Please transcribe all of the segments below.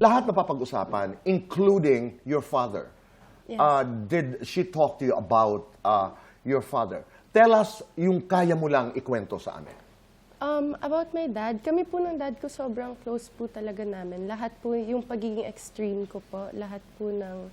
lahat na papag-usapan, including your father. Yes. Did she talk to you about your father? Tell us yung kaya mo lang ikwento sa amin. About my dad, kami po ng dad ko sobrang close po talaga namin. Lahat po, yung pagiging extreme ko po, lahat po ng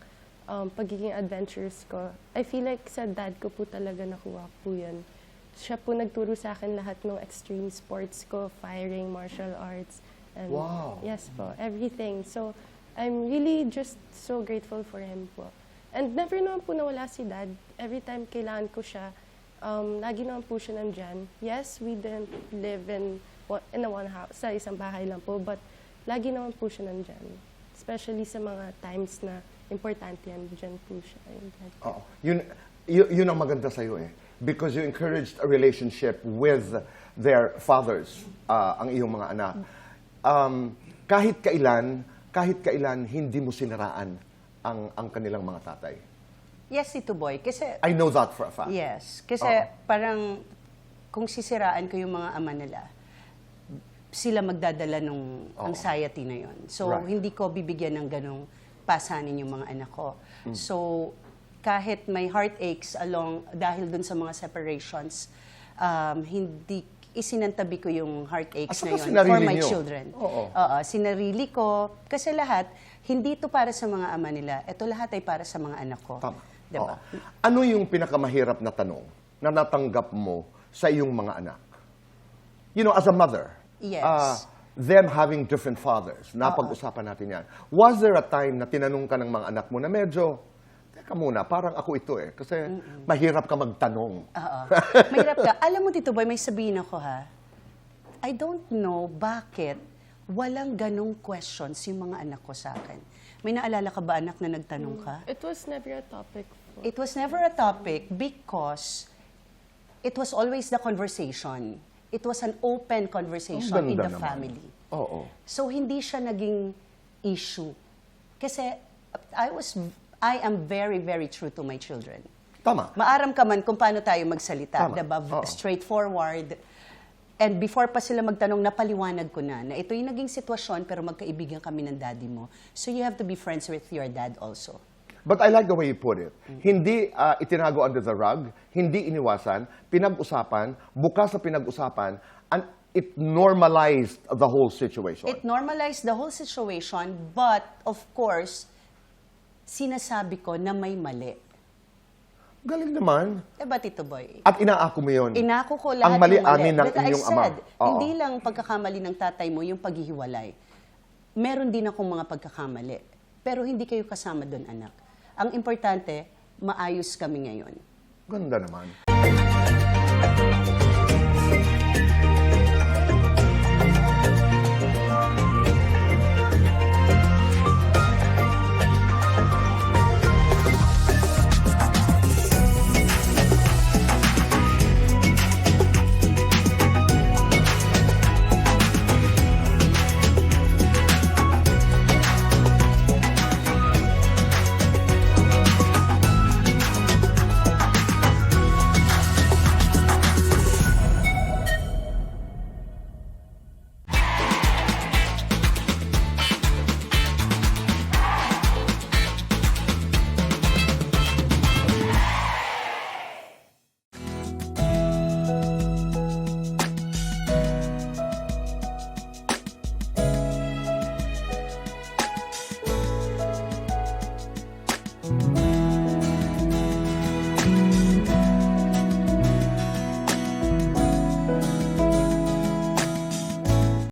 pagiging adventurous ko. I feel like sa dad ko po talaga nakuha po yun. Siya po nagturo sa akin lahat ng extreme sports ko, firing, martial arts. And Wow. Yes po, everything. So, I'm really just so grateful for him po. And never naman po nawala si dad. Every time kailangan ko siya, lagi naman po siya nandyan. Yes, we didn't live in a one house, sa isang bahay lang po, but lagi naman po siya nandyan. Especially sa mga times na importante yan, dyan po siya. Oo. Yun ang maganda sa'yo eh. Because you encouraged a relationship with their fathers, ang iyong mga anak. Kahit kailan, hindi mo siniraan ang kanilang mga tatay. Yes, Tito Boy. Kasi, I know that for a fact. yes. Kasi parang kung sisiraan ko yung mga ama nila, sila magdadala ng anxiety na yon. So, Right. hindi ko bibigyan ng ganong pasanin yung mga anak ko. So, kahit may heartaches dahil dun sa mga separations, hindi isinantabi ko yung heartaches At na saka yun for sinarili my niyo. children. Oo. Sinarili ko. Kasi lahat, hindi to para sa mga ama nila. Ito lahat ay para sa mga anak ko. Tama. Diba? Oo. Ano yung pinakamahirap na tanong na natanggap mo sa iyong mga anak? You know, as a mother, Yes. them having different fathers, napag-usapan natin yan. Was there a time na tinanong ka ng mga anak mo na medyo, teka muna, parang ako ito eh, kasi mahirap ka magtanong. Oo. Mahirap ka. Alam mo, Tito Boy, may sabihin ako ha. I don't know bakit walang ganong questions yung mga anak ko sa akin. May naalala ka ba, anak, na nagtanong ka? It was never a topic po. It was never a topic because it was always the conversation. It was an open conversation Ang in ganda the naman. family. Oo. So, hindi siya naging issue. Kasi I am very, very true to my children. Tama. Maaram ka man kung paano tayo magsalita, Tama. diba? Oo. Straightforward. And before pa sila magtanong, napaliwanag ko na ito yung naging sitwasyon pero magkaibigan kami ng daddy mo. So you have to be friends with your dad also. But I like the way you put it. Hindi itinago under the rug, hindi iniwasan, pinag-usapan, bukas sa pinag-usapan, and it normalized the whole situation. It normalized the whole situation, but of course, sinasabi ko na may mali. Galing naman. Diba, Tito Boy? At inaako mo yun. Inako ko lahat Ang mali ng mali. amin ng But I inyong ama. said, Oo. hindi lang pagkakamali ng tatay mo yung paghihiwalay. Meron din akong mga pagkakamali. Pero hindi kayo kasama doon, anak. Ang importante, maayos kami ngayon. Ganda naman.